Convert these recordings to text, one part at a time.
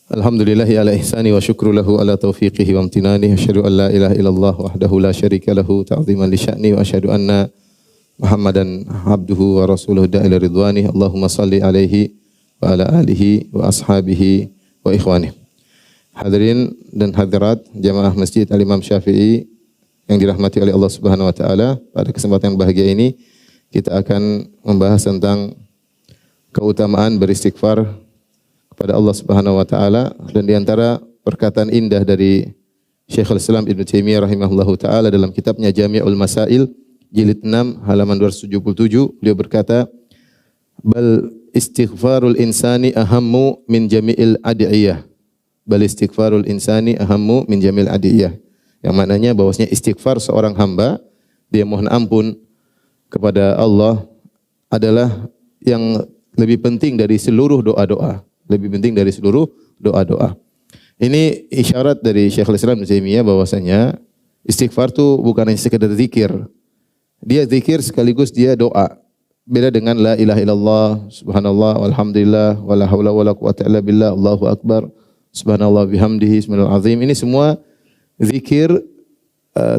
Alhamdulillahi ala ihsani wa syukru lahu ala taufiqihi wa amtinani. Asyhadu an la ilaha illallah wahdahu la syarika lahu ta'ziman li sya'ni wa asyhadu anna Muhammadan abduhu wa rasuluhu da'ila ridwani. Allahumma salli alaihi wa ala alihi wa ashabihi wa ikhwani. Hadirin dan hadirat jamaah Masjid Al-Imam Syafi'i yang dirahmati oleh Allah Subhanahu wa taala, pada kesempatan yang bahagia ini kita akan membahas tentang keutamaan beristighfar kepada Allah Subhanahu wa taala, dan di antara perkataan indah dari Syekhul Islam Ibnu Taimiyah rahimahullahu taala dalam kitabnya Jami'ul Masail jilid 6 halaman 277, beliau berkata, "Bal istighfarul insani ahammu min jami'il ad'iyah." Bal istighfarul insani ahammu min jami'il ad'iyah. Yang maknanya bahwasanya istighfar seorang hamba, dia mohon ampun kepada Allah, adalah yang lebih penting dari seluruh doa-doa. Lebih penting dari seluruh doa-doa. Ini isyarat dari Syekhul Islam Ibnu Taimiyah bahwasanya istighfar itu bukan hanya sekedar zikir. Dia zikir sekaligus dia doa. Beda dengan la ilaha illallah, subhanallah, walhamdulillah, wala haula wala quwata illa billah, Allahu akbar, subhanallah bihamdihi, bismillahil azim. Ini semua zikir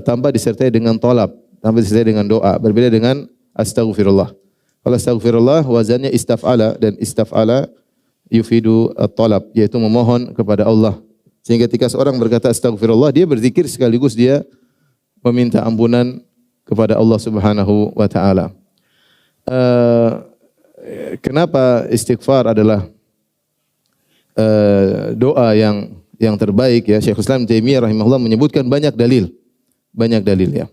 tanpa disertai dengan tolab, tanpa disertai dengan doa. Berbeda dengan astaghfirullah. Kalau astaghfirullah wazannya istaf'ala, dan istaf'ala yufidu at-talab, yaitu memohon kepada Allah. Sehingga ketika seorang berkata astaghfirullah, dia berzikir sekaligus dia meminta ampunan kepada Allah Subhanahu wa taala. Kenapa istighfar adalah doa yang terbaik ya? Syekhul Islam Taimiyah rahimahullah menyebutkan banyak dalil ya.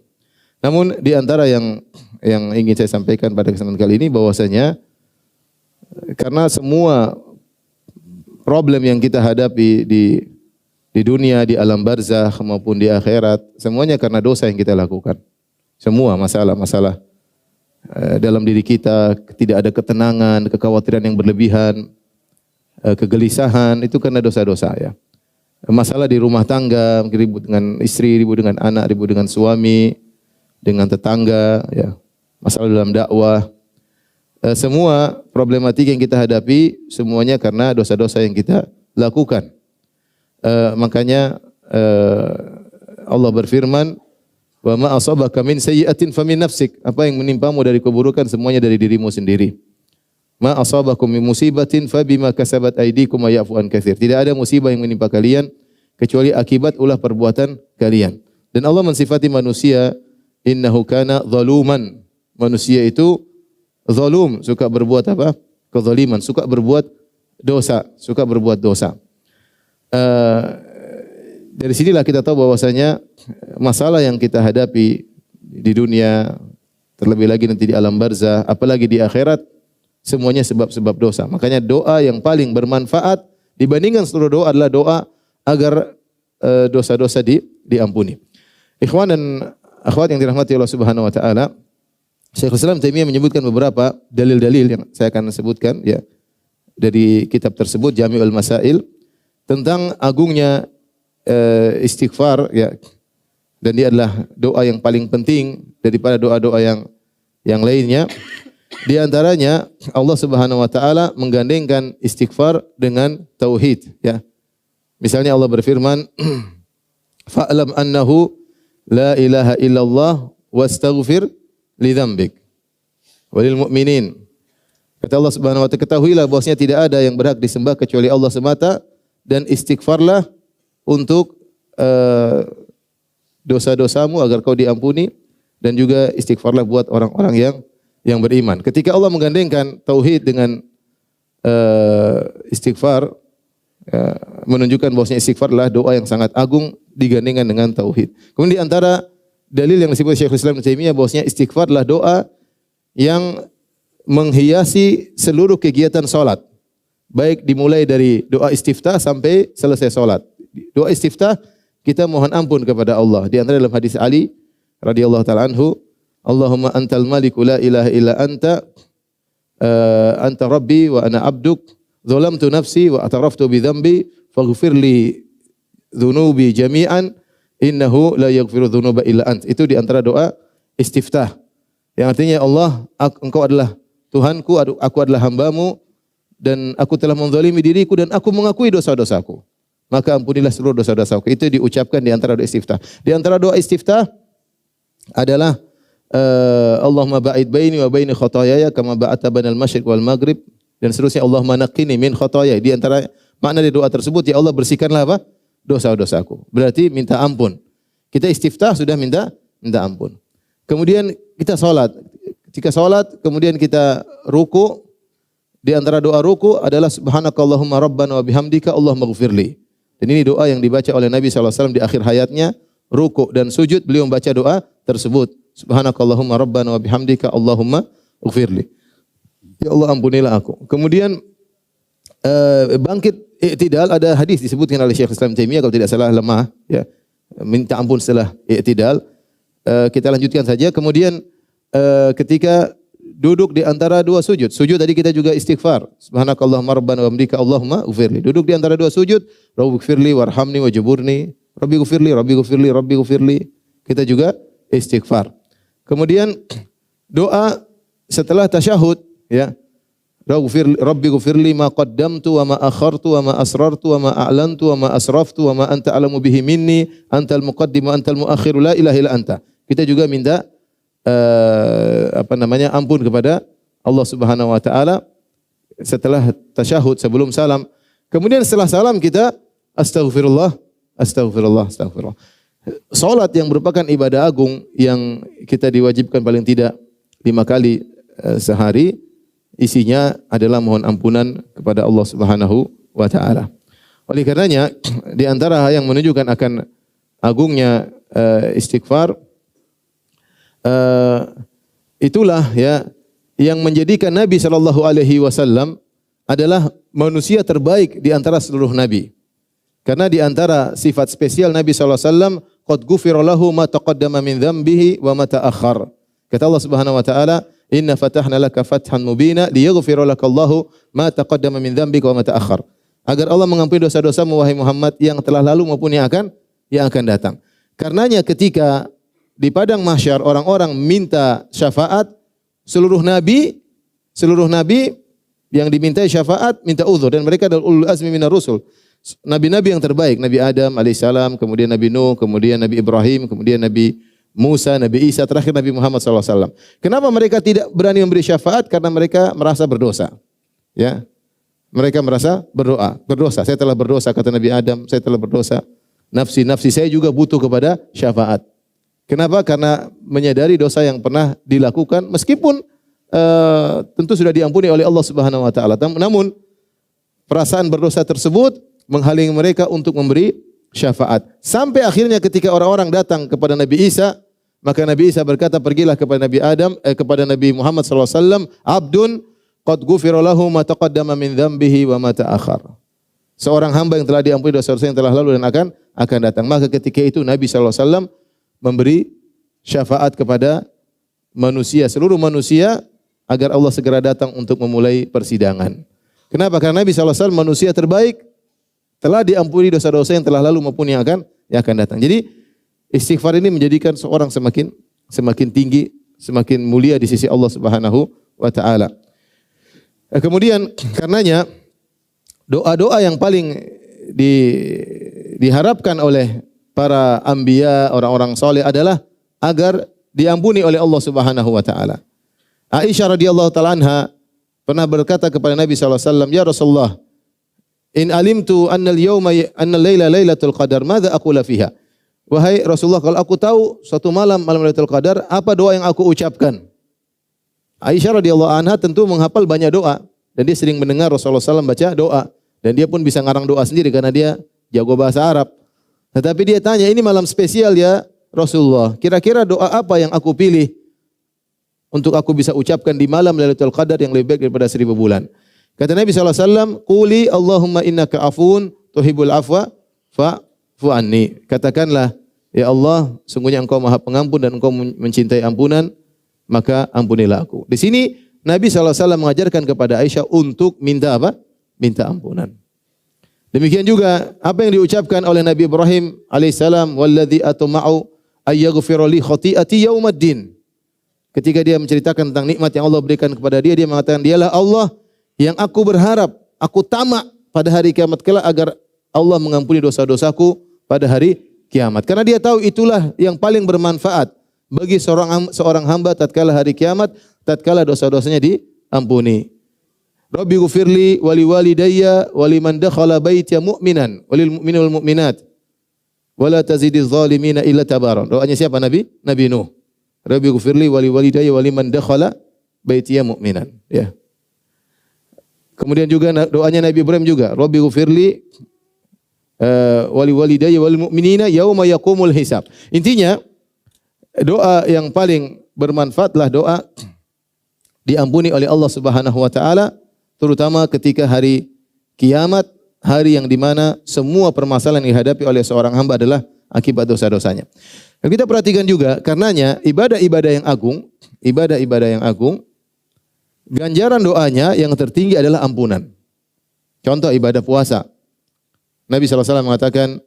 Namun di antara yang ingin saya sampaikan pada kesempatan kali ini bahwasanya karena semua problem yang kita hadapi di dunia, di alam barzakh maupun di akhirat, semuanya karena dosa yang kita lakukan. Semua masalah-masalah dalam diri kita, tidak ada ketenangan, kekhawatiran yang berlebihan, kegelisahan, itu karena dosa-dosa ya. Masalah di rumah tangga, ribut dengan istri, ribut dengan anak, ribut dengan suami, dengan tetangga ya. Masalah dalam dakwah. Semua problematika yang kita hadapi semuanya karena dosa-dosa yang kita lakukan. Makanya Allah berfirman, "Wa ma asabaka min sayyi'atin famin nafsik." Apa yang menimpamu dari keburukan semuanya dari dirimu sendiri. Ma asabakum min musibatin fabima kasabat aydikum wa ya'fu an katsir. Tidak ada musibah yang menimpa kalian kecuali akibat ulah perbuatan kalian. Dan Allah mensifati manusia, innahu kana zaluman. Manusia itu zalum, suka berbuat apa? Kezaliman, suka berbuat dosa, Dari sinilah kita tahu bahwasanya masalah yang kita hadapi di dunia, terlebih lagi nanti di alam barzakh, apalagi di akhirat, semuanya sebab-sebab dosa. Makanya doa yang paling bermanfaat dibandingkan seluruh doa adalah doa agar dosa-dosa diampuni. Ikhwan dan akhwat yang dirahmati Allah Subhanahu wa taala, Syekhul Islam Taimiyah menyebutkan beberapa dalil-dalil yang saya akan sebutkan ya dari kitab tersebut Jami'ul Masail tentang agungnya istighfar ya, dan dia adalah doa yang paling penting daripada doa-doa yang lainnya. Di antaranya Allah Subhanahu wa taala menggandengkan istighfar dengan tauhid ya. Misalnya Allah berfirman, "Fa'lam annahu la ilaha illallah wastaghfir li dzambik walil mu'minin." Kata Allah Subhanahu wa taala, ketahuilah bahwasanya tidak ada yang berhak disembah kecuali Allah semata, dan istighfarlah untuk dosa-dosamu agar kau diampuni, dan juga istighfarlah buat orang-orang yang beriman. Ketika Allah menggandengkan tauhid dengan istighfar, menunjukkan bahwasanya istighfar adalah doa yang sangat agung digandengkan dengan tauhid. Kemudian di antara dalil yang disebut Syekhul Islam Ibnu Taimiyah bahwasanya istighfar adalah doa yang menghiasi seluruh kegiatan salat. Baik dimulai dari doa istiftah sampai selesai salat. Doa istiftah kita mohon ampun kepada Allah. Di antara dalam hadis Ali radhiyallahu taala anhu, Allahumma antal maliku la ilaha illa anta, anta rabbi wa ana abduk, zalamtu nafsi wa ataraftu bi dzambi, faghfir li dzunubi jami'an, innahu la yaghfiru dzunuba illa ant. Itu di antara doa istiftah. Yang artinya Allah, engkau adalah Tuhanku, aku adalah hambamu, dan aku telah menzalimi diriku dan aku mengakui dosa-dosaku. Maka ampunilah seluruh dosa-dosaku. Itu diucapkan di antara doa istiftah. Di antara doa istiftah adalah Allahumma ba'id baini wa baini khataayaya kama ba'adta bainal masyriq wal maghrib, dan seterusnya. Allahumma naqqini min khataaya. Di antara makna dari doa tersebut, ya Allah bersihkanlah apa? Dosa-dosaku. Berarti minta ampun. Kita istiftah sudah minta ampun. Kemudian kita salat. Jika salat kemudian kita ruku, di antara doa ruku adalah subhanakallahumma rabbana wa bihamdika Allahumma ighfirli. Dan ini doa yang dibaca oleh Nabi SAW di akhir hayatnya. Ruku dan sujud beliau membaca doa tersebut. Subhanakallahumma rabbana wa bihamdika Allahumma ighfirli. Ya Allah ampunilah aku. Kemudian bangkit i'tidal, ada hadis disebutkan oleh Syekh Islam Taimiyah kalau tidak salah lemah, ya. Minta ampun setelah i'tidal. Kita lanjutkan saja. Kemudian ketika duduk di antara dua sujud. Sujud tadi kita juga istighfar. Subhanakallahumma rabbana wa bihamdika Allahumma ighfirli. Duduk di antara dua sujud, Rabbighfirli warhamni wajburni. Rabbighfirli, Rabbighfirli, Rabbighfirli. Kita juga istighfar. Kemudian doa setelah tasyahud, ya. Rabbighfirli ma qaddamtu wa ma akhartu wa ma asrartu wa ma a'lantu wa ma asraftu wa ma anta a'lamu bihi minni antal muqaddim wa antal muakhir la ilaha illa anta. Kita juga minta ampun kepada Allah Subhanahu wa taala setelah tasyahud, sebelum salam. Kemudian setelah salam kita astaghfirullah, astaghfirullah, astaghfirullah. Salat yang merupakan ibadah agung yang kita diwajibkan paling tidak 5 kali sehari, isinya adalah mohon ampunan kepada Allah Subhanahu wa taala. Oleh karenanya di antara yang menunjukkan akan agungnya istighfar, itulah ya yang menjadikan Nabi sallallahu alaihi wasallam adalah manusia terbaik di antara seluruh nabi. Karena di antara sifat spesial Nabi sallallahu alaihi wasallam, qad ghufira lahu ma taqaddama min dhanbihi wa ma ta'akhkhar. Kata Allah Subhanahu wa taala, inna fatahna laka fathan mubina liyaghfira lakallahu ma taqaddama min dhanbika wa ma ta'akhkhar. Agar Allah mengampuni dosa-dosamu wahai Muhammad yang telah lalu maupun yang akan datang. Karenanya ketika di padang mahsyar orang-orang minta syafaat, seluruh nabi yang dimintai syafaat minta uzur, dan mereka adalah ulul azmi minar rusul. Nabi-nabi yang terbaik, Nabi Adam alaihissalam, kemudian Nabi Nuh, kemudian Nabi Ibrahim, kemudian Nabi Musa, Nabi Isa, terakhir Nabi Muhammad SAW. Kenapa mereka tidak berani memberi syafaat? Karena mereka merasa berdosa. Ya, mereka merasa berdosa. Saya telah berdosa, kata Nabi Adam, saya telah berdosa. Nafsi saya juga butuh kepada syafaat. Kenapa? Karena menyadari dosa yang pernah dilakukan, meskipun tentu sudah diampuni oleh Allah Subhanahu Wa Taala. Namun perasaan berdosa tersebut menghalangi mereka untuk memberi syafaat. Sampai akhirnya ketika orang-orang datang kepada Nabi Isa, maka Nabi Isa berkata, pergilah kepada kepada Nabi Muhammad SAW, abdun qad ghufira lahu ma taqaddama min dhanbihi wa ma ta'akhkhar. Seorang hamba yang telah diampuni dosa-dosa yang telah lalu dan akan datang. Maka ketika itu Nabi SAW memberi syafaat kepada manusia, seluruh manusia, agar Allah segera datang untuk memulai persidangan. Kenapa? Karena Nabi SAW manusia terbaik, telah diampuni dosa-dosa yang telah lalu maupun yang akan datang. Jadi istighfar ini menjadikan seorang semakin tinggi, semakin mulia di sisi Allah Subhanahu wa taala. Kemudian karenanya doa-doa yang paling diharapkan oleh para anbiya, orang-orang saleh adalah agar diampuni oleh Allah Subhanahu wa taala. Aisyah radhiyallahu taala anha pernah berkata kepada Nabi sallallahu alaihi wasallam, "Ya Rasulullah, in alimtu anna al-laila lailatul qadar, madza aqula fiha?" Wahai Rasulullah, kalau aku tahu suatu malam Lailatul Qadar, apa doa yang aku ucapkan? Aisyah radhiyallahu anha tentu menghafal banyak doa, dan dia sering mendengar Rasulullah SAW baca doa, dan dia pun bisa ngarang doa sendiri karena dia jago bahasa Arab. Tetapi dia tanya, ini malam spesial ya Rasulullah, kira-kira doa apa yang aku pilih untuk aku bisa ucapkan di malam Lailatul Qadar yang lebih baik daripada 1000 bulan? Kata Nabi SAW, quli Allahumma innaka afun tuhibbul afwa fa'fu anni. Katakanlah, ya Allah, sungguhnya Engkau Maha Pengampun dan Engkau mencintai ampunan, maka ampunilah aku. Di sini Nabi SAW mengajarkan kepada Aisyah untuk minta apa? Minta ampunan. Demikian juga apa yang diucapkan oleh Nabi Ibrahim alaihissalam, walladzi atma'u ayyaghfira li khati'ati yaumaddin. Ketika dia menceritakan tentang nikmat yang Allah berikan kepada dia, dia mengatakan, dialah Allah yang aku berharap, aku tamak pada hari kiamat kelak agar Allah mengampuni dosa-dosaku pada hari kiamat. Karena dia tahu itulah yang paling bermanfaat bagi seorang hamba tatkala hari kiamat, tatkala dosa-dosanya diampuni. Rabbi ghfirli wa liwalidayya wa liman dakhala baitiya mu'minan walil mu'mini wal mu'minat wa la tazidiz zalimina illa tabaran. Doanya siapa Nabi? Nabi Nuh. Rabbi ghfirli wa liwalidayya wa liman dakhala baitiya mu'minan, ya. Kemudian juga doanya Nabi Ibrahim juga, Rabbi ghfirli wa liwalidayya wal mu'minina yauma yaqumul hisab. Intinya doa yang paling bermanfaatlah doa diampuni oleh Allah Subhanahu wa taala, terutama ketika hari kiamat, hari yang dimana semua permasalahan yang dihadapi oleh seorang hamba adalah akibat dosa-dosanya. Dan kita perhatikan juga, karenanya ibadah-ibadah yang agung, ganjaran doanya yang tertinggi adalah ampunan. Contoh ibadah puasa. Nabi SAW mengatakan,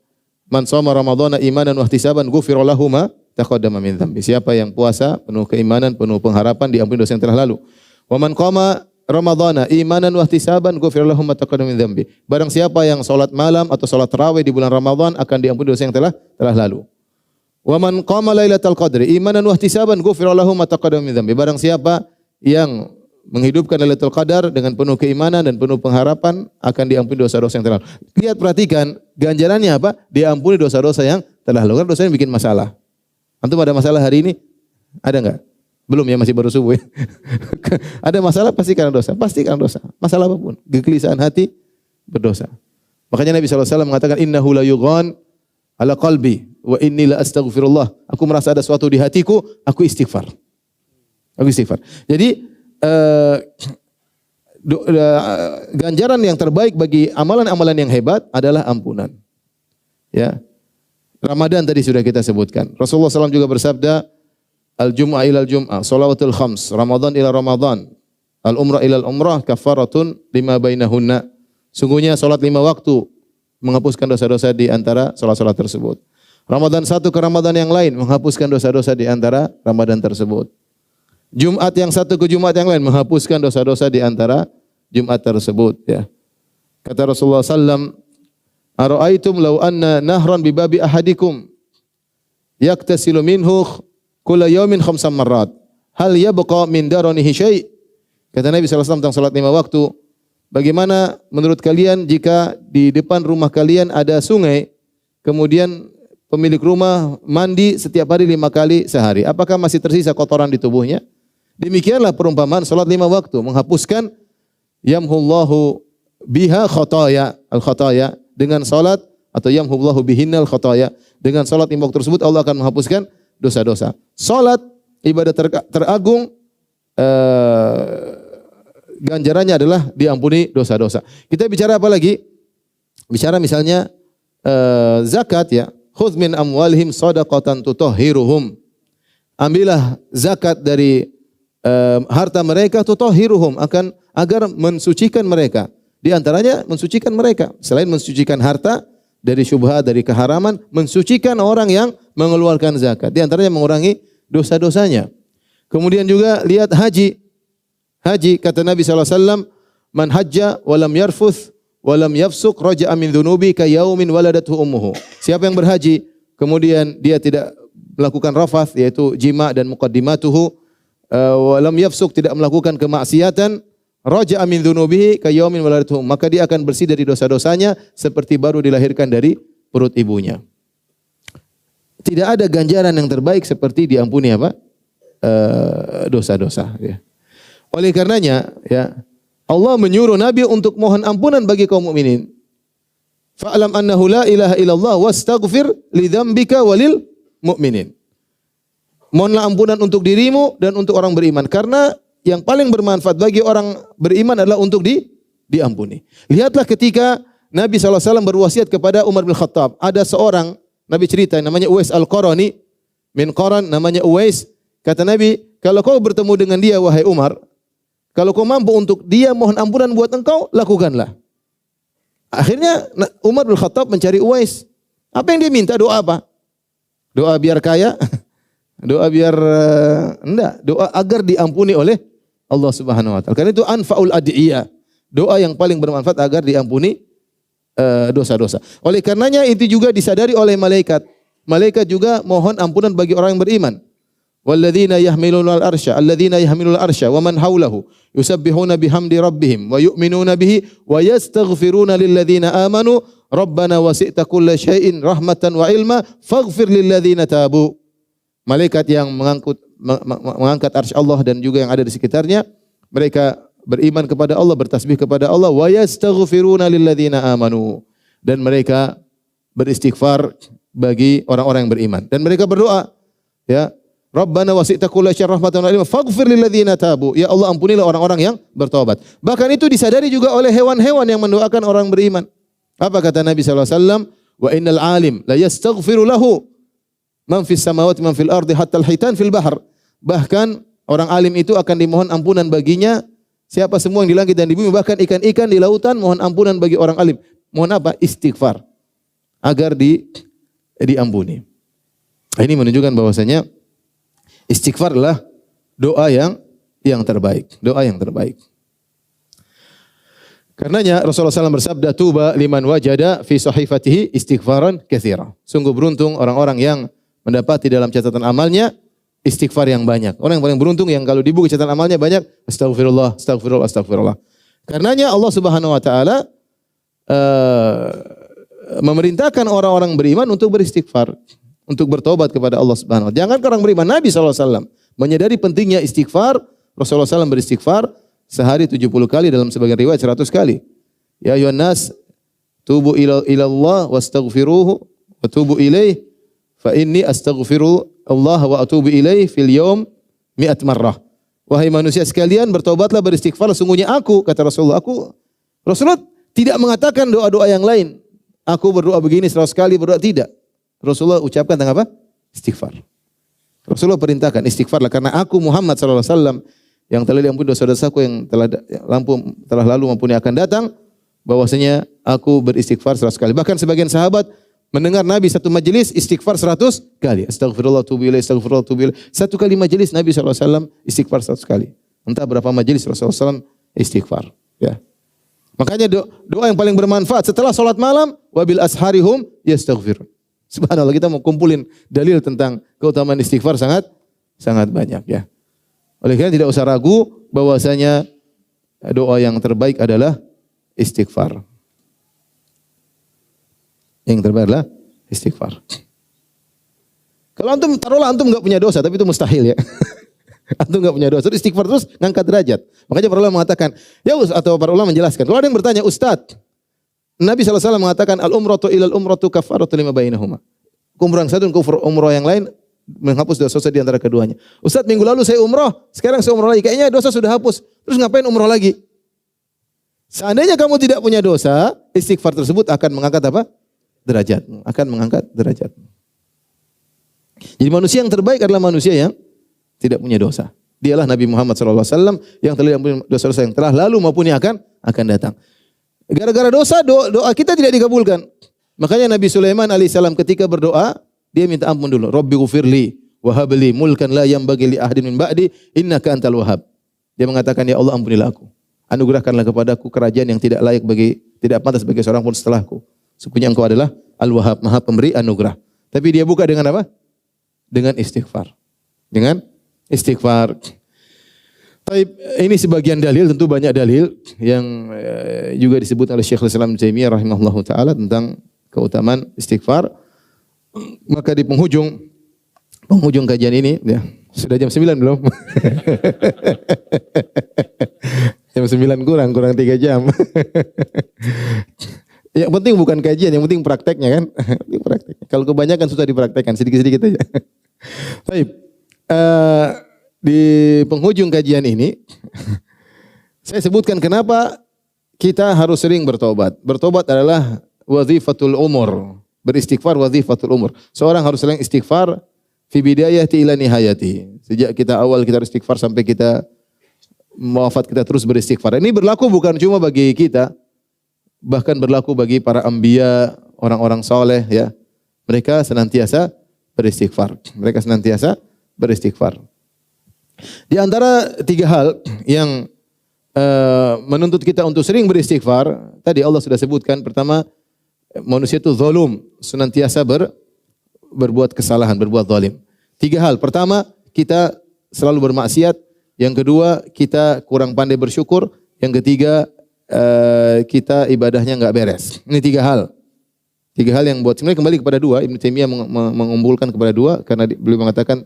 man shoma ramadhana imanan wa ihtisaban ghufira lahu ma taqaddama min dzambi. Siapa yang puasa penuh keimanan, penuh pengharapan, diampuni dosa yang telah lalu. Wa man qama ramadhana imanan wa ihtisaban ghufira lahu ma taqaddama min dzambi. Barang siapa yang salat malam atau salat tarawih di bulan Ramadan akan diampuni dosa yang telah lalu. Wa man qama lailatal qadri imanan wa ihtisaban ghufira lahu ma taqaddama min dzambi. Barang siapa yang menghidupkan Lailatul Qadar dengan penuh keimanan dan penuh pengharapan akan diampuni dosa-dosa yang telah lalu. Lihat, perhatikan ganjarannya apa? Diampuni dosa-dosa yang telah lalu. Karena dosa yang bikin masalah. Antum ada masalah hari ini? Ada enggak? Belum ya, masih baru subuh ya. Ada masalah pasti karena dosa. Pasti karena dosa. Masalah apapun. Kegelisahan hati berdosa. Makanya Nabi SAW mengatakan innahu la yughan ala qalbi wa inni la astaghfirullah. Aku merasa ada sesuatu di hatiku, aku istighfar. Jadi ganjaran yang terbaik bagi amalan-amalan yang hebat adalah ampunan. Ya. Ramadan tadi sudah kita sebutkan. Rasulullah SAW juga bersabda, al-jum'ah ilal jum'ah, shalawatul khams, Ramadan ila Ramadan, al-umrah ilal umrah, kafaratun lima bainahunna. Sungguhnya salat 5 waktu menghapuskan dosa-dosa di antara salat-salat tersebut. Ramadan satu ke Ramadan yang lain menghapuskan dosa-dosa di antara Ramadan tersebut. Jumat yang satu ke Jumat yang lain menghapuskan dosa-dosa di antara Jumat tersebut, ya. Kata Rasulullah SAW, ara'aitum law anna nahran bi babi ahadikum yaktasilu minhu kulla yawmin khamsan marrat hal yabqa min daranihi syai'. Kata Nabi SAW tentang salat 5 waktu, bagaimana menurut kalian jika di depan rumah kalian ada sungai, kemudian pemilik rumah mandi setiap hari 5 kali sehari, apakah masih tersisa kotoran di tubuhnya? Demikianlah perumpamaan salat 5 waktu menghapuskan yamhullahu biha khataya al-khataya, dengan salat atau yamhullahu bihinnal khataya, dengan salat 5 waktu tersebut Allah akan menghapuskan dosa-dosa. Salat ibadah teragung, ganjarannya adalah diampuni dosa-dosa. Kita bicara apa lagi? Bicara misalnya zakat, ya. Khudz min amwalihim shadaqatan tutahhiruhum. Ambillah zakat dari harta mereka, tutahhiruhum, agar mensucikan mereka. Di antaranya mensucikan mereka. Selain mensucikan harta dari syubhat, dari keharaman, mensucikan orang yang mengeluarkan zakat. Di antaranya mengurangi dosa-dosanya. Kemudian juga lihat haji. Haji, kata Nabi SAW, man hajja walam yarfuth walam yafsuk raja'a min dhunubi ka yaumin waladathu ummuhu. Siapa yang berhaji, kemudian dia tidak melakukan rafath, yaitu jima dan muqaddimatuhu, walam yafsuk, tidak melakukan kemaksiatan, raja'a min dhunubihi ka yaumin waladathu, maka dia akan bersih dari dosa-dosanya seperti baru dilahirkan dari perut ibunya. Tidak ada ganjaran yang terbaik seperti diampuni apa? Dosa-dosa, ya. Oleh karenanya, ya, Allah menyuruh Nabi untuk mohon ampunan bagi kaum mukminin. Fa'lam annahu la ilaha illallah wastaghfir li dzambika walil mu'minin. Mohonlah ampunan untuk dirimu dan untuk orang beriman, karena yang paling bermanfaat bagi orang beriman adalah untuk diampuni. Lihatlah ketika Nabi SAW berwasiat kepada Umar bin Khattab, ada seorang, Nabi cerita, namanya Uwais Al-Qarani, min Qaran, namanya Uwais. Kata Nabi, kalau kau bertemu dengan dia, wahai Umar, kalau kau mampu untuk dia mohon ampunan buat engkau, lakukanlah. Akhirnya Umar bin Khattab mencari Uwais. Apa yang dia minta? Doa apa? Doa biar kaya? Doa biar enggak, doa agar diampuni oleh Allah Subhanahu wa taala. Karena itu anfaul adiyah. doa yang paling bermanfaat agar diampuni dosa-dosa. Oleh karenanya itu juga disadari oleh malaikat. Malaikat juga mohon ampunan bagi orang yang beriman. Walladzina yahmiluna al-arsya alladzina yahmiluna al-arsya wa man haulahu yusabbihuna bihamdi rabbihim wa yu'minuna bihi wa yastaghfiruna lilladzina amanu rabbana wasi'ta kulla syai'in rahmatan wa ilma faghfir lilladzina tabu. Malaikat yang mengangkat arsy Allah dan juga yang ada di sekitarnya, mereka beriman kepada Allah, bertasbih kepada Allah, wa yastaghfiruna lilladzina amanu, dan mereka beristighfar bagi orang-orang yang beriman, dan mereka berdoa, ya, Rabbana wasi'ta kulla syai'in rahmatan wa ilma faghfir lilladzina tabu. Ya Allah, ampunilah orang-orang yang bertobat. Bahkan itu disadari juga oleh hewan-hewan yang mendoakan orang beriman. Apa kata Nabi sallallahu alaihi wasallam? Wa innal alim la yastaghfiru lahu man fis samawati man fil ardi hatta al-hitan fil bahr. Bahkan orang alim itu akan dimohon ampunan baginya siapa semua yang di langit dan di bumi, bahkan ikan-ikan di lautan mohon ampunan bagi orang alim. Mohon apa? Istighfar agar diampuni. Ini menunjukkan bahwasanya istighfar adalah doa yang terbaik, doa yang terbaik. Karenanya Rasulullah SAW bersabda, "Tuba liman wajada fi sahifatihi istighfaran katsira." Sungguh beruntung orang-orang yang mendapati dalam catatan amalnya istighfar yang banyak. Orang yang paling beruntung yang kalau di buku catatan amalnya banyak astagfirullah, astagfirullah, astagfirullah. Karenanya Allah Subhanahu wa taala memerintahkan orang-orang beriman untuk beristighfar, untuk bertobat kepada Allah Subhanahu wa taala. Jangan orang beriman, Nabi SAW menyadari pentingnya istighfar. Rasulullah SAW beristighfar sehari 70 kali, dalam sebagian riwayat 100 kali. Ya ayuhan nas tubu ila Allah wastaghfiruhu wa tubu ilaih fa inni astaghfiru Allah wa atubu ilaih fil yaum 100 marrah. Wahai manusia sekalian, bertobatlah, beristighfar, sungguhnya aku, kata Rasulullah, Rasulullah tidak mengatakan doa-doa yang lain. Aku berdoa begini 100 kali, berdoa tidak. Rasulullah ucapkan tentang apa? Istighfar. Rasulullah perintahkan istighfarlah karena aku Muhammad sallallahu alaihi wasallam yang telah diampuni dosa-dosaku yang telah lalu maupun yang akan datang, bahwasanya aku beristighfar 100 kali. Bahkan sebagian sahabat mendengar Nabi satu majelis istighfar 100 kali. Astagfirullah tubu ilaih, astagfirullah tubu ilaih. Satu kali majelis Nabi sallallahu alaihi wasallam istighfar 100 kali. Entah berapa majelis Rasulullah SAW istighfar, ya. Makanya doa yang paling bermanfaat setelah salat malam, wabil asharihum yastaghfirun. Subhanallah, kita mau kumpulin dalil tentang keutamaan istighfar sangat banyak, ya. Oleh karena tidak usah ragu bahwasanya doa yang terbaik adalah istighfar. Yang terbaik adalah istighfar. Kalau taruhlah antum enggak punya dosa, tapi itu mustahil, ya. Antum enggak punya dosa, terus istighfar terus ngangkat derajat. Makanya para ulama mengatakan, atau para ulama menjelaskan, kalau ada yang bertanya, Ustaz, Nabi SAW mengatakan al-umratu ilal umratu kafaratu lima bainahuma. Umrah yang satu dan umrah yang lain menghapus dosa-dosa di antara keduanya. Ustaz, minggu lalu saya umrah, sekarang saya umrah lagi. Kayaknya dosa sudah hapus. Terus ngapain umrah lagi? Seandainya kamu tidak punya dosa, istighfar tersebut akan mengangkat apa? Derajatmu. Akan mengangkat derajatmu. Jadi manusia yang terbaik adalah manusia yang tidak punya dosa. Dialah Nabi Muhammad SAW yang telah diampuni dosa-dosa yang telah lalu maupun yang akan datang. Gara-gara dosa, doa kita tidak dikabulkan. Makanya Nabi Sulaiman alaihissalam ketika berdoa, dia minta ampun dulu. Rabbi ghufirli wa habli mulkan la yanbaghi li ahadin min ba'di innaka antal wahhab. Dia mengatakan, ya Allah, ampunilah aku. Anugerahkanlah kepadaku kerajaan yang tidak pantas bagi seorang pun setelahku. Sesungguhnya Engkau adalah Al-Wahhab, Maha Pemberi anugerah. Tapi dia buka dengan apa? Dengan istighfar. Dengan istighfar. Ini sebagian dalil, tentu banyak dalil yang juga disebut oleh Syekhul Islam Ibnu Taimiyah rahimahullahu taala tentang keutamaan istighfar. Maka di penghujung kajian ini, ya, sudah jam 9 belum? Jam 9 kurang 3 jam. Yang penting bukan kajian, yang penting prakteknya, kan? Kalau kebanyakan susah dipraktekkan, sedikit-sedikit aja. Baik. Di penghujung kajian ini, saya sebutkan kenapa kita harus sering bertobat. Bertobat adalah wazifatul umur. Beristighfar wazifatul umur. Seorang harus sering istighfar fi bidayati ila nihayati. Sejak kita awal kita istighfar sampai kita wafat, kita terus beristighfar. Ini berlaku bukan cuma bagi kita, bahkan berlaku bagi para anbiya, orang-orang soleh, ya. Mereka senantiasa beristighfar. Di antara 3 hal yang menuntut kita untuk sering beristighfar. Tadi Allah sudah sebutkan, pertama manusia itu zalim, senantiasa berbuat kesalahan, berbuat zalim. 3 hal. Pertama, kita selalu bermaksiat. Yang kedua, kita kurang pandai bersyukur. Yang ketiga, kita ibadahnya enggak beres. Ini 3 hal. 3 hal yang buat, sebenarnya kembali kepada 2. Ibnu Taimiyah mengumpulkan kepada 2 karena beliau mengatakan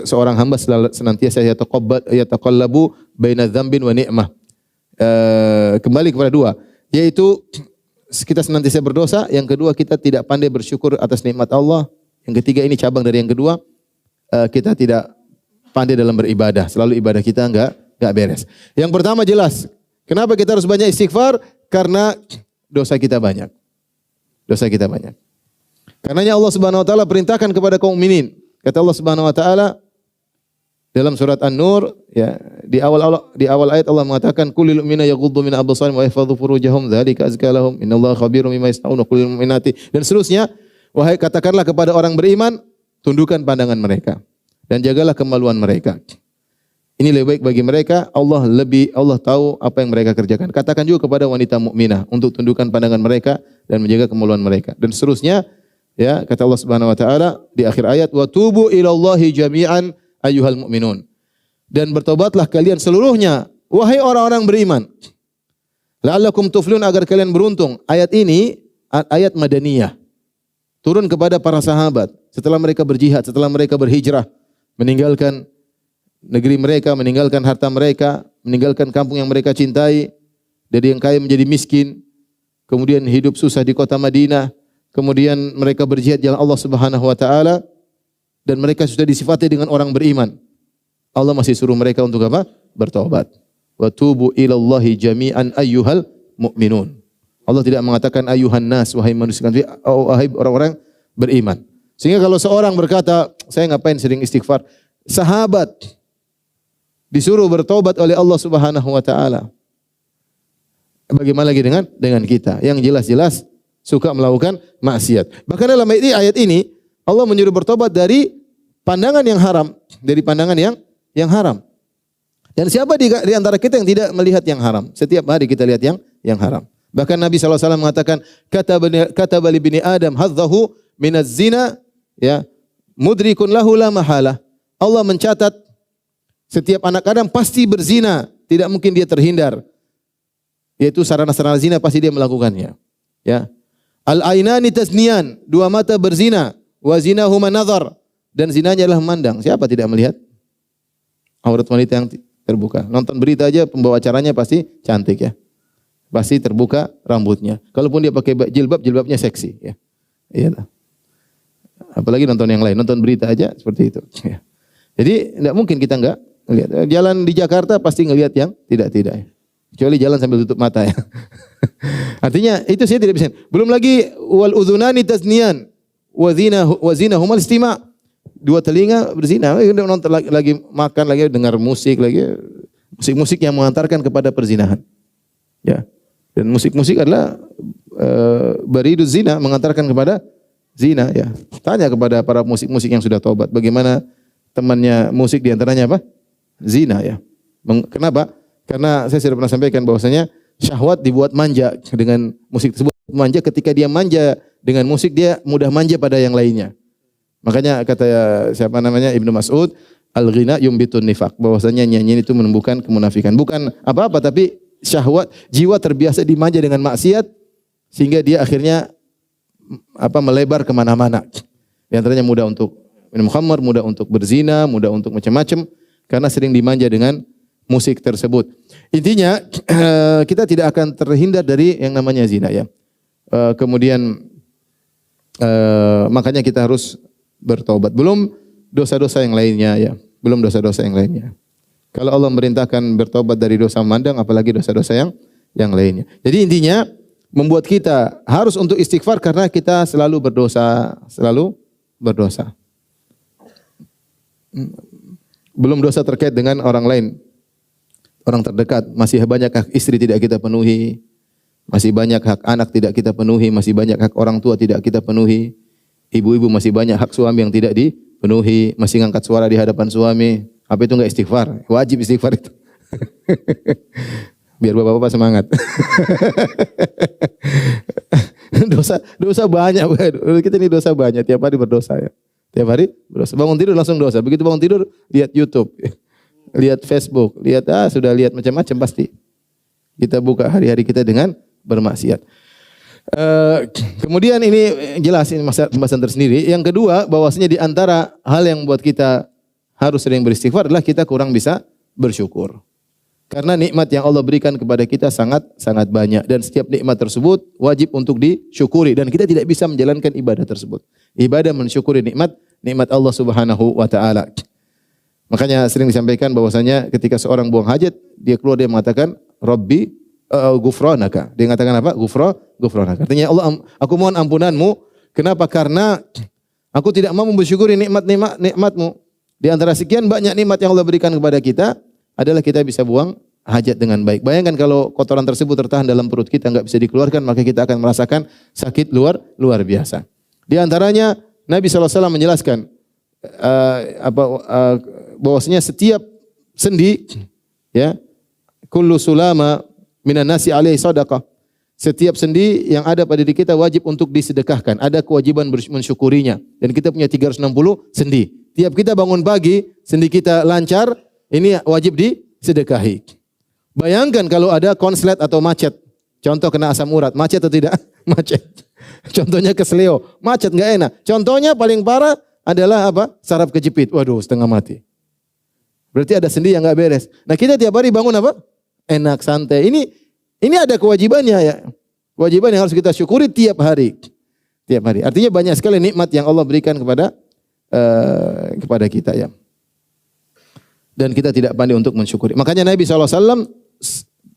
seorang hamba senantiasa yataqallabu baina dzambin wa ni'mah. Kembali kepada 2, yaitu kita senantiasa berdosa. Yang kedua, kita tidak pandai bersyukur atas nikmat Allah. Yang ketiga, ini cabang dari yang kedua, kita tidak pandai dalam beribadah. Selalu ibadah kita enggak beres. Yang pertama jelas, kenapa kita harus banyak istighfar? Karena dosa kita banyak. Dosa kita banyak. Karenanya Allah Subhanahu wa taala perintahkan kepada kaum mukminin. Kata Allah Subhanahu wa taala dalam surat An-Nur, ya, di awal ayat Allah mengatakan kulil mu'minina yaghuddu min absarihim wa yahfazu furujahum dzalika azka lahum innallaha khabirum bima yasnaun wa kulil mu'minati, dan seterusnya. Wahai, katakanlah kepada orang beriman, tundukkan pandangan mereka dan jagalah kemaluan mereka. Ini lebih baik bagi mereka. Allah tahu apa yang mereka kerjakan. Katakan juga kepada wanita mukminah untuk tundukkan pandangan mereka dan menjaga kemaluan mereka. Dan seterusnya, ya, kata Allah Subhanahu wa taala di akhir ayat, wa tubu ilallahi jami'an ayyuhal mu'minun. Dan bertobatlah kalian seluruhnya, wahai orang-orang beriman. La'allakum tuflihun, agar kalian beruntung. Ayat ini ayat madaniyah. Turun kepada para sahabat setelah mereka berjihad, setelah mereka berhijrah, meninggalkan negeri mereka, meninggalkan harta mereka, meninggalkan kampung yang mereka cintai, dari yang kaya menjadi miskin, kemudian hidup susah di kota Madinah, kemudian mereka berjihad jalan Allah Subhanahu wa taala, dan mereka sudah disifati dengan orang beriman. Allah masih suruh mereka untuk apa? Bertobat. Wa tubu ilallahi jami'an ayyuhal mu'minun. Allah tidak mengatakan ayyuhan nas, wahai manusia, wahai orang-orang beriman. Sehingga kalau seorang berkata, saya ngapain sering istighfar? Sahabat disuruh bertobat oleh Allah Subhanahu wa taala. Bagaimana lagi dengan kita yang jelas-jelas suka melakukan maksiat. Bahkan dalam ayat ini Allah menyuruh bertobat dari pandangan yang haram, dari pandangan yang haram. Dan siapa di antara kita yang tidak melihat yang haram? Setiap hari kita lihat yang haram. Bahkan Nabi SAW mengatakan, kata li bini Adam hadzahu minaz zina, ya, mudrikun lahu la mahalah. Allah mencatat setiap anak Adam pasti berzina, tidak mungkin dia terhindar. Yaitu sarana-sarana zina pasti dia melakukannya. Ya. Al-ainani tasniyan, 2 mata berzina, wa zinahuma nazar, dan zinanya adalah memandang. Siapa tidak melihat aurat wanita yang terbuka? Nonton berita aja, pembawa acaranya pasti cantik, ya. Pasti terbuka rambutnya. Kalaupun dia pakai jilbab, jilbabnya seksi, ya. Iyalah. Apalagi nonton yang lain, nonton berita aja seperti itu, ya. Jadi tidak mungkin kita enggak lihat. Jalan di Jakarta pasti ngelihat yang tidak-tidak, ya. Kecuali jalan sambil tutup mata, ya. Artinya itu saya tidak bisa. Belum lagi wal udhunani tasniyan wa zinahumal istima'. 2 telinga berzina. Nonton lagi makan lagi dengar musik lagi. Musik-musik yang mengantarkan kepada perzinahan. Ya. Dan musik-musik adalah baridu zina, mengantarkan kepada zina, ya. Tanya kepada para musik-musik yang sudah taubat, bagaimana temannya musik di antaranya apa? Zina, ya. Kenapa? Karena saya sudah pernah sampaikan bahwasanya syahwat dibuat manja dengan musik tersebut. Manja, ketika dia manja dengan musik, dia mudah manja pada yang lainnya. Makanya kata siapa namanya Ibnu Mas'ud, al-ghina yumbitun nifaq, bahwasanya nyanyian itu menumbuhkan kemunafikan. Bukan apa-apa, tapi syahwat, jiwa terbiasa dimanja dengan maksiat sehingga dia akhirnya melebar kemana-mana. Di antaranya mudah untuk minum khamar, mudah untuk berzina, mudah untuk macam-macam karena sering dimanja dengan musik tersebut. Intinya kita tidak akan terhindar dari yang namanya zina, ya. Kemudian makanya kita harus bertobat. Belum dosa-dosa yang lainnya, ya. Belum dosa-dosa yang lainnya. Kalau Allah memerintahkan bertobat dari dosa memandang, apalagi dosa-dosa yang lainnya. Jadi intinya membuat kita harus untuk istighfar karena kita selalu berdosa, selalu berdosa. Belum dosa terkait dengan orang lain. Orang terdekat, masih banyak hak istri tidak kita penuhi, masih banyak hak anak tidak kita penuhi, masih banyak hak orang tua tidak kita penuhi. Ibu-ibu masih banyak hak suami yang tidak dipenuhi, masih ngangkat suara di hadapan suami. Apa itu enggak istighfar? Wajib istighfar itu. Biar bapak-bapak semangat. dosa banyak. Kita ini dosa banyak. Tiap hari berdosa ya. Tiap hari berdosa. Bangun tidur langsung dosa. Begitu bangun tidur lihat YouTube, lihat Facebook, sudah lihat macam-macam pasti. Kita buka hari-hari kita dengan bermaksiat. Kemudian ini jelas ini pembahasan tersendiri. Yang kedua, bahwasanya di antara hal yang buat kita harus sering beristighfar adalah kita kurang bisa bersyukur. Karena nikmat yang Allah berikan kepada kita sangat banyak dan setiap nikmat tersebut wajib untuk disyukuri dan kita tidak bisa menjalankan ibadah tersebut. Ibadah mensyukuri nikmat Allah Subhanahu wa taala. Makanya sering disampaikan bahwasanya ketika seorang buang hajat, dia keluar dia mengatakan Rabbi ghufranaka. Dia mengatakan apa? Ghufranaka. Artinya Allah, aku mohon ampunanmu. Kenapa? Karena aku tidak mau bersyukuri nikmat-nikmatmu. Di antara sekian banyak nikmat yang Allah berikan kepada kita adalah kita bisa buang hajat dengan baik. Bayangkan kalau kotoran tersebut tertahan dalam perut kita enggak bisa dikeluarkan, maka kita akan merasakan sakit luar biasa. Di antaranya Nabi SAW menjelaskan bahwasanya setiap sendi ya kullu sulama minan nasi alaihi sadaqah. Setiap sendi yang ada pada diri kita wajib untuk disedekahkan. Ada kewajiban mensyukurinya. Dan kita punya 360 sendi. Tiap kita bangun pagi, sendi kita lancar, ini wajib disedekahi. Bayangkan kalau ada konslet atau macet. Contoh kena asam urat, macet atau tidak? Macet. Contohnya kesleo, macet enggak enak. Contohnya paling parah adalah apa? Saraf kejepit. Waduh, setengah mati. Berarti ada sendi yang enggak beres. Nah, kita tiap hari bangun apa? Enak, santai. Ini ada kewajibannya ya. Kewajiban yang harus kita syukuri tiap hari. Tiap hari. Artinya banyak sekali nikmat yang Allah berikan kepada kita ya. Dan kita tidak pandai untuk mensyukuri. Makanya Nabi SAW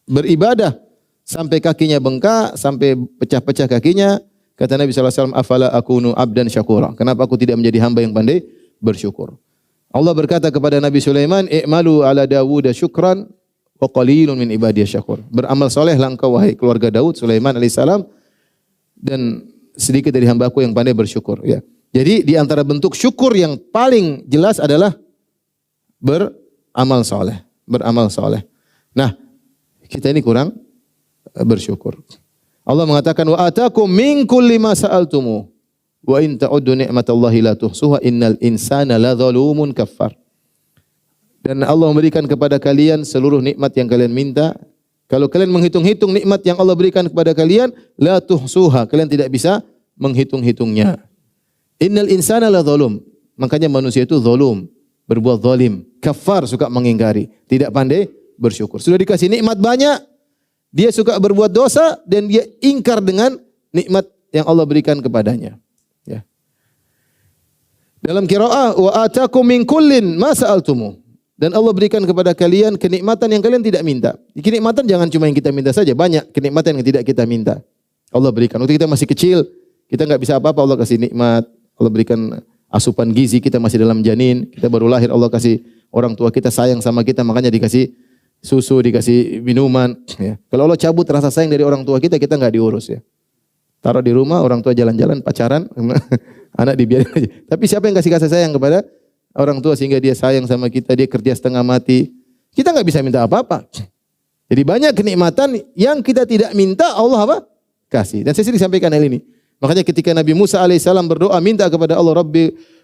beribadah sampai kakinya bengkak, sampai pecah-pecah kakinya. Kata Nabi SAW, afala akunu abdan syakura. Kenapa aku tidak menjadi hamba yang pandai bersyukur? Allah berkata kepada Nabi Sulaiman, i'malu ala Dawud syukran wa qalilun min ibadiyas syakur. Beramal solehlah engkau wahai keluarga Daud, Sulaiman alaihissalam, dan sedikit dari hambaku yang pandai bersyukur. Ya. Jadi di antara bentuk syukur yang paling jelas adalah beramal soleh. Beramal soleh. Nah, kita ini kurang bersyukur. Allah mengatakan wa atakum min kulli ma sa'altumu wa in ta'uddu ni'matallahi la tuhsuha innal insana ladzalumun kaffar. Dan Allah memberikan kepada kalian seluruh nikmat yang kalian minta. Kalau kalian menghitung-hitung nikmat yang Allah berikan kepada kalian, la tuhsuha, kalian tidak bisa menghitung-hitungnya. Innal insana ladzalum. Makanya manusia itu zalum, berbuat zalim. Kafar, suka mengingkari, tidak pandai bersyukur. Sudah dikasih nikmat banyak, dia suka berbuat dosa dan dia ingkar dengan nikmat yang Allah berikan kepadanya. Ya. Dalam qiraah wa atakum min kullin ma sa'altumu. Dan Allah berikan kepada kalian kenikmatan yang kalian tidak minta. Kenikmatan jangan cuma yang kita minta saja, banyak kenikmatan yang tidak kita minta. Allah berikan. Waktu kita masih kecil, kita enggak bisa apa-apa, Allah kasih nikmat. Allah berikan asupan gizi, kita masih dalam janin, kita baru lahir, Allah kasih orang tua kita sayang sama kita, makanya dikasih susu, dikasih minuman. Ya. Kalau Allah cabut rasa sayang dari orang tua kita enggak diurus ya. Taruh di rumah, orang tua jalan-jalan, pacaran, anak dibiarin aja. Tapi siapa yang kasih sayang kepada orang tua sehingga dia sayang sama kita, dia kerja setengah mati. Kita enggak bisa minta apa-apa. Jadi banyak kenikmatan yang kita tidak minta, Allah apa? Kasih. Dan saya sering sampaikan hal ini. Makanya ketika Nabi Musa alaihissalam berdoa minta kepada Allah,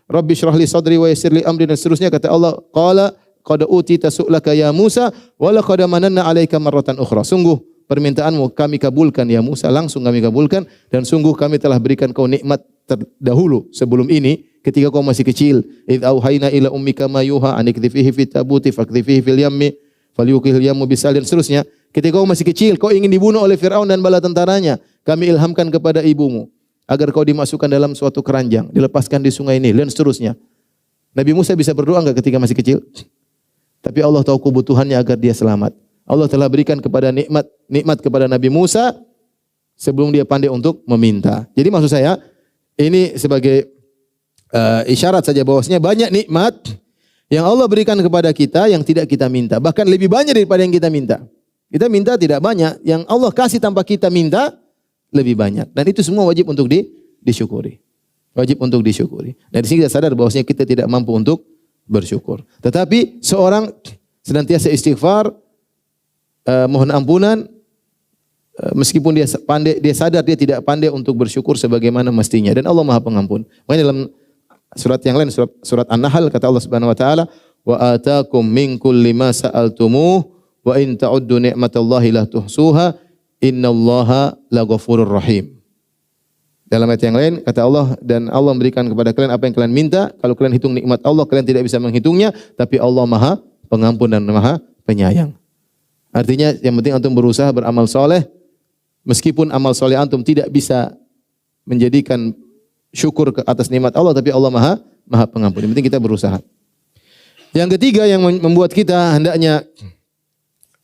Rabbi syrah li sadri wa yassir li amri, dan seterusnya, kata Allah, qala qad utita su'laka ya Musa wa laqad mananna 'alaika marratan ukhra. Sungguh permintaanmu kami kabulkan ya Musa, langsung kami kabulkan, dan sungguh kami telah berikan kau nikmat terdahulu sebelum ini ketika kau masih kecil. Idz auhayna ila ummika ma yuha anikdhifihi fit tabuti fakdhifihi fil yammi falyuqihil yammu bisal, dan seterusnya. Ketika kau masih kecil, kau ingin dibunuh oleh Firaun dan bala tentaranya, kami ilhamkan kepada ibumu agar kau dimasukkan dalam suatu keranjang, dilepaskan di sungai Nil, dan seterusnya. Nabi Musa bisa berdoa enggak ketika masih kecil? Tapi Allah tahu kebutuhannya agar dia selamat. Allah telah berikan kepada nikmat kepada Nabi Musa sebelum dia pandai untuk meminta. Jadi maksud saya, ini sebagai isyarat saja bahwasanya banyak nikmat yang Allah berikan kepada kita yang tidak kita minta. Bahkan lebih banyak daripada yang kita minta. Kita minta tidak banyak, yang Allah kasih tanpa kita minta lebih banyak. Dan itu semua wajib untuk disyukuri. Wajib untuk disyukuri. Dan di sini kita sadar bahwasanya kita tidak mampu untuk bersyukur. Tetapi seorang senantiasa istighfar mohon ampunan, meskipun dia sadar dia tidak pandai untuk bersyukur sebagaimana mestinya, dan Allah Maha Pengampun. Makanya dalam surat yang lain, surat An-Nahl, kata Allah Subhanahu wa taala, wa ataakum min kulli ma sa'altumuh wa in ta'uddu ni'matallahi la tuhsuha innallaha laghafurur rahim. Dalam ayat yang lain kata Allah, dan Allah memberikan kepada kalian apa yang kalian minta. Kalau kalian hitung nikmat Allah, kalian tidak bisa menghitungnya, tapi Allah Maha Pengampun dan Maha Penyayang. Artinya yang penting antum berusaha beramal soleh, meskipun amal soleh antum tidak bisa menjadikan syukur ke atas nikmat Allah, tapi Allah Maha Pengampun. Yang penting kita berusaha. Yang ketiga yang membuat kita hendaknya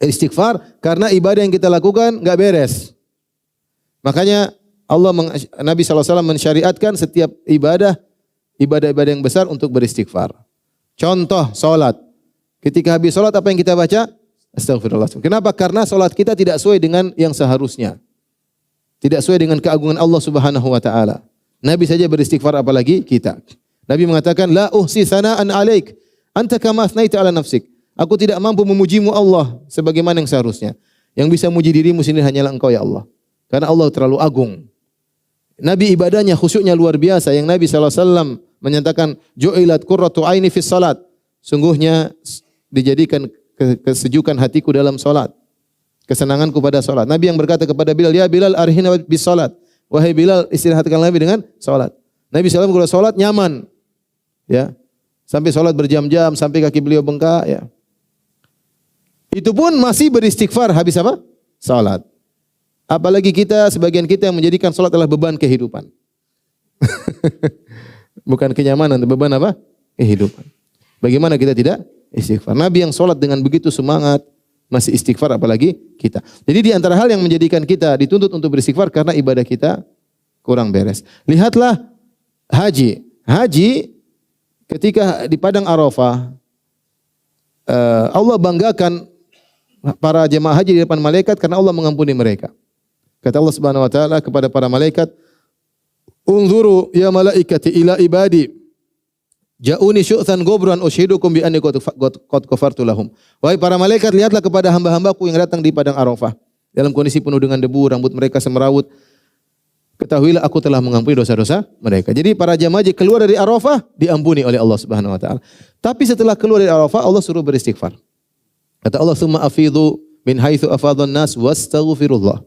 istighfar, karena ibadah yang kita lakukan enggak beres. Makanya Nabi SAW mensyariatkan setiap ibadah yang besar untuk beristighfar. Contoh salat. Ketika habis salat apa yang kita baca? Astagfirullah. Kenapa? Karena salat kita tidak sesuai dengan yang seharusnya. Tidak sesuai dengan keagungan Allah Subhanahu wa taala. Nabi saja beristighfar, apalagi kita. Nabi mengatakan, la uhsi sana'an 'alaik, anta kama asnaita 'ala nafsik. Aku tidak mampu memujimu Allah sebagaimana yang seharusnya. Yang bisa muji dirimu sendiri hanyalah Engkau ya Allah. Karena Allah terlalu agung. Nabi ibadahnya, khusyuknya luar biasa. Yang Nabi SAW menyatakan, ju'ilat qurratu aini fis salat. Sungguhnya dijadikan kesejukan hatiku dalam salat. Kesenanganku pada salat. Nabi yang berkata kepada Bilal, ya Bilal arhina bis salat. Wahai Bilal, istirahatkan Nabi dengan salat. Nabi SAW kalau salat nyaman. Ya. Sampai salat berjam-jam, sampai kaki beliau bengkak. Ya. Itu pun masih beristighfar habis apa? Salat. Apalagi kita, sebagian kita yang menjadikan salat adalah beban kehidupan. Bukan kenyamanan, beban apa? Kehidupan. Bagaimana kita tidak istighfar? Nabi yang salat dengan begitu semangat, masih istighfar, apalagi kita. Jadi di antara hal yang menjadikan kita dituntut untuk beristighfar karena ibadah kita kurang beres. Lihatlah haji. Haji ketika di Padang Arafah, Allah banggakan para jemaah haji di depan malaikat karena Allah mengampuni mereka. Kata Allah Subhanahu wa taala kepada para malaikat, "Unzuru ya malaikati ila ibadi. Ja'uni syu'than gobran ushidukum bi anni qad ghafartu lahum." Wahai para malaikat, lihatlah kepada hamba-hambaku yang datang di Padang Arafah dalam kondisi penuh dengan debu, rambut mereka semerawut. Ketahuilah aku telah mengampuni dosa-dosa mereka. Jadi para jemaah haji keluar dari Arafah diampuni oleh Allah Subhanahu wa taala. Tapi setelah keluar dari Arafah, Allah suruh beristighfar. Kata Allah, "Tsumma afidhu min haitsu afadhan nas wastaghfirullah."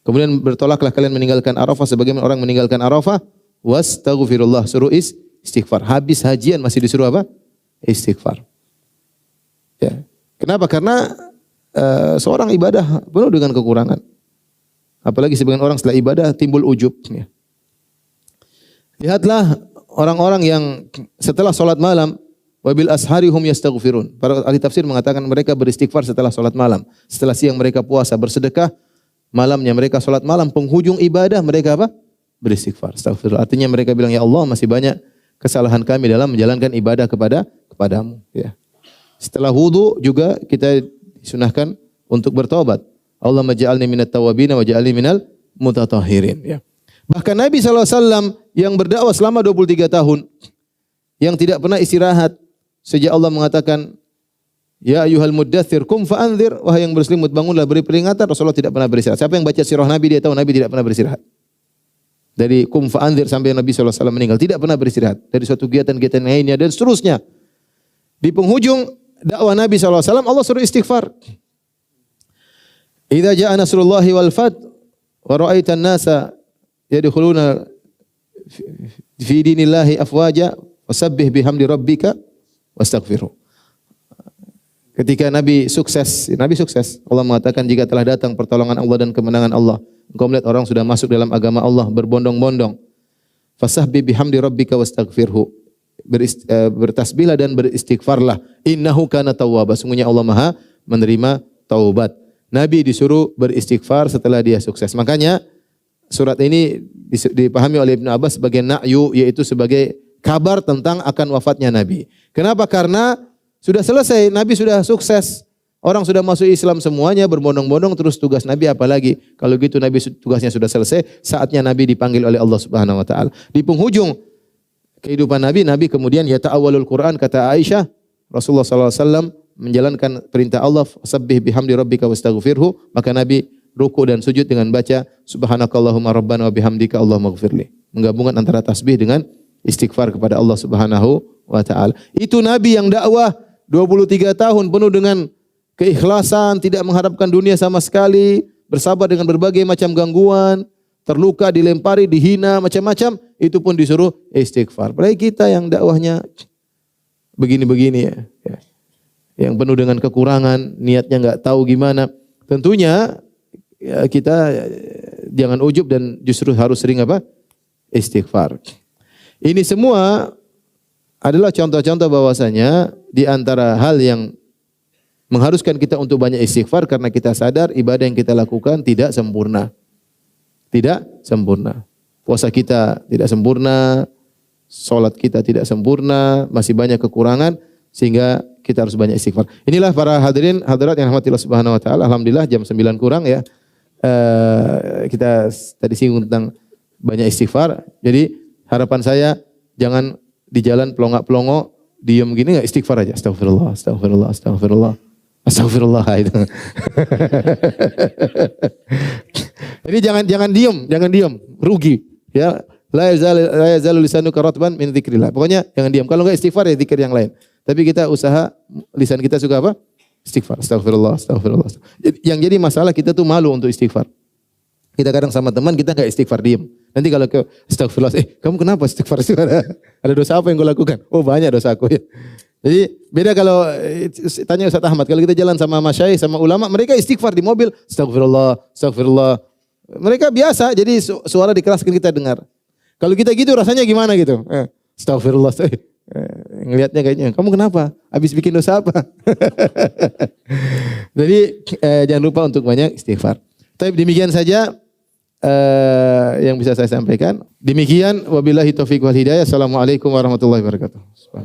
Kemudian bertolaklah kalian meninggalkan Arafah sebagaimana orang meninggalkan Arafah, wastaghfirullah, suruh istighfar. Habis hajian masih disuruh apa? Istighfar. Ya. Kenapa? Karena seorang ibadah penuh dengan kekurangan. Apalagi sebagian orang setelah ibadah timbul ujub. Ya. Lihatlah orang-orang yang setelah sholat malam, wabil ashari hum yastaghfirun. Para ahli tafsir mengatakan mereka beristighfar setelah sholat malam. Setelah siang mereka puasa bersedekah, malamnya mereka sholat malam, penghujung ibadah mereka apa? Beristighfar. Astagfirullah. Artinya mereka bilang, ya Allah masih banyak kesalahan kami dalam menjalankan ibadah kepadamu. Ya. Setelah wudu juga kita disunahkan untuk bertobat. Allah maj'alni minat tawabin wa ja'alni minal mutatahhirin. Ya. Bahkan Nabi SAW yang berdakwah selama 23 tahun, yang tidak pernah istirahat, sejak Allah mengatakan, ya ayyuhal muddathir kum fa'anzir, wahai yang berselimut bangunlah, beri peringatan. Rasulullah tidak pernah beristirahat. Siapa yang baca sirah Nabi dia tahu Nabi tidak pernah beristirahat. Dari kum fa'anzir sampai Nabi SAW meninggal tidak pernah beristirahat. Dari suatu kegiatan-kegiatan lainnya dan seterusnya. Di penghujung dakwah Nabi SAW Allah suruh istighfar. Idza jaa nasrullahi wal fath wa ra'aitan nasa yadkhuluna fi dinillahi afwaja wasabbih bihamdi rabbika wastaghfirhu. Ketika Nabi sukses, Allah mengatakan jika telah datang pertolongan Allah dan kemenangan Allah, engkau melihat orang sudah masuk dalam agama Allah berbondong-bondong. Fasabbih bihamdi rabbika wastaghfirhu. Bertasbihlah dan beristighfarlah. Innahu kana tawwaba. Sungguhnya Allah Maha menerima taubat. Nabi disuruh beristighfar setelah dia sukses. Makanya surat ini dipahami oleh Ibnu Abbas sebagai na'yu, yaitu sebagai kabar tentang akan wafatnya Nabi. Kenapa? Karena sudah selesai, Nabi sudah sukses. Orang sudah masuk Islam semuanya, berbondong-bondong, terus tugas Nabi apalagi? Kalau gitu Nabi tugasnya sudah selesai, saatnya Nabi dipanggil oleh Allah Subhanahu wa taala. Di penghujung kehidupan Nabi, Nabi kemudian yata'awwalul Quran, kata Aisyah, Rasulullah sallallahu alaihi wasallam menjalankan perintah Allah, sabbih bihamdi rabbika wastaghfirhu, maka Nabi ruku dan sujud dengan baca subhanakallahumma rabbana wa bihamdika Allahumma ighfirli. Menggabungkan antara tasbih dengan istighfar kepada Allah Subhanahu wa taala. Itu Nabi yang dakwah 23 tahun penuh dengan keikhlasan, tidak mengharapkan dunia sama sekali, bersabar dengan berbagai macam gangguan, terluka, dilempari, dihina, macam-macam, itu pun disuruh istighfar. Apalagi kita yang dakwahnya begini-begini ya. Yang penuh dengan kekurangan, niatnya enggak tahu gimana. Tentunya ya, kita jangan ujub dan justru harus sering apa? Istighfar. Ini semua adalah contoh-contoh bahwasanya di antara hal yang mengharuskan kita untuk banyak istighfar karena kita sadar ibadah yang kita lakukan tidak sempurna. Tidak sempurna. Puasa kita tidak sempurna, salat kita tidak sempurna, masih banyak kekurangan sehingga kita harus banyak istighfar. Inilah para hadirin hadirat yang rahmatillah subhanahu wa taala. Alhamdulillah jam 9 kurang ya. Kita tadi singgung tentang banyak istighfar. Jadi harapan saya jangan di jalan pelongok-pelongok diem gini enggak, istighfar aja. Astagfirullah, astagfirullah, astagfirullah. Astagfirullah itu. Jadi jangan diem, rugi. Ya, la yazalu lisanuka ratban min dzikrillah. Pokoknya jangan diam. Kalau enggak istighfar ya zikir yang lain. Tapi kita usaha lisan kita suka apa? Istighfar. Astagfirullah, astagfirullah. Yang jadi masalah kita tuh malu untuk istighfar. Kita kadang sama teman kita enggak istighfar, diam. Nanti kalau ke astagfirullah, kamu kenapa istighfar? Ada dosa apa yang kau lakukan? Oh, banyak dosa aku ya. Jadi beda kalau tanya Ustaz Ahmad, kalau kita jalan sama masyayikh, sama ulama, mereka istighfar di mobil, astagfirullah, astagfirullah. Mereka biasa, jadi suara dikeraskan kita dengar. Kalau kita gitu rasanya gimana gitu? Astagfirullah. Ngelihatnya kayaknya, kamu kenapa? Habis bikin dosa apa? Jadi jangan lupa untuk banyak istighfar. Tapi demikian saja yang bisa saya sampaikan. Demikian wabillahi taufiq wal hidayah. Assalamualaikum warahmatullahi wabarakatuh.